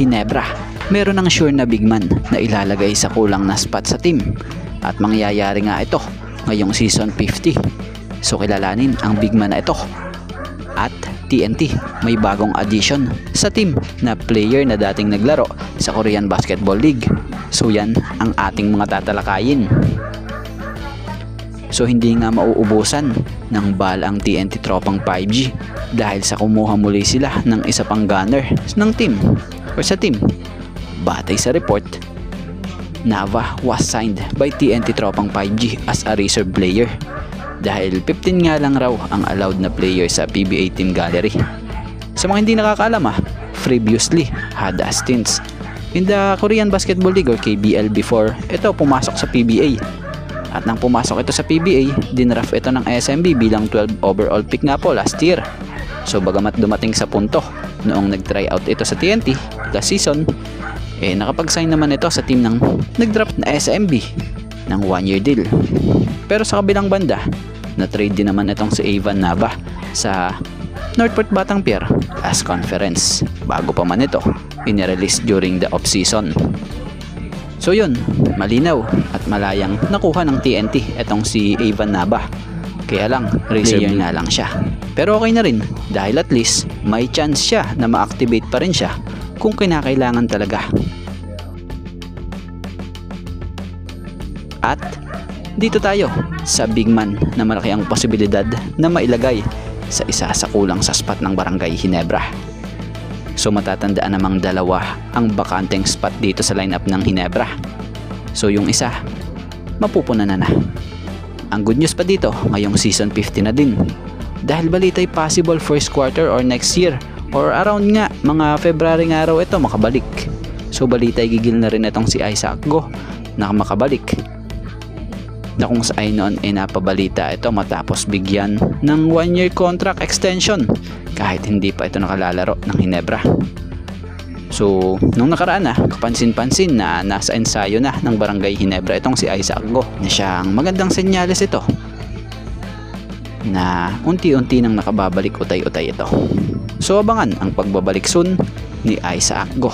Ginebra. Meron ng sure na big man na ilalagay sa kulang na spot sa team. At mangyayari nga ito ngayong season 50. So kilalanin ang big man na ito. At TNT may bagong addition sa team na player na dating naglaro sa Korean Basketball League. So yan ang ating mga tatalakayin. So hindi nga mauubusan ng bal ang TNT tropang 5G dahil sa kumuha muli sila ng isa pang gunner ng team o sa team. Batay sa report, Nava was signed by TNT tropang 5G as a reserve player dahil 15 nga lang raw ang allowed na player sa PBA team gallery. Sa mga hindi nakakaalam previously had a stints in the Korean Basketball League or KBL before ito pumasok sa PBA. At nang pumasok ito sa PBA, dinraft ito ng SMB bilang 12 overall pick nga po last year. So bagamat dumating sa punto noong nag-try out ito sa TNT last season, nakapag-sign naman ito sa team ng nag-draft na SMB ng 1-year deal. Pero sa kabilang banda, na-trade din naman itong si Evan Nava sa Northport Batangpier as conference bago pa man ito inirelease during the off-season. So yun, malinaw at malayang nakuha ng TNT itong si Evan Nava. Kaya lang, reserve nga lang siya. Pero okay na rin dahil at least may chance siya na ma-activate pa rin siya kung kinakailangan talaga. At dito tayo sa big man na malaki ang posibilidad na mailagay sa isa sa kulang sa spot ng Barangay Ginebra. So matatandaan namang dalawa ang bakanteng spot dito sa lineup ng Ginebra. So yung isa, mapupunan na. Ang good news pa dito, ngayong season 50 na din. Dahil balita'y possible first quarter or next year or around nga mga February nga raw ito makabalik. So balita'y gigil na rin itong si Isaac Go na makabalik. Na kung saan noon napabalita ito matapos bigyan ng 1-year contract extension kahit hindi pa ito nakalalaro ng Ginebra. So nung nakaraan kapansin-pansin na nasa ensayo na ng Barangay Ginebra itong si Isaac Go na siyang magandang senyales ito na unti-unti nang nakababalik utay-utay ito. So abangan ang pagbabalik soon ni Isaac Go.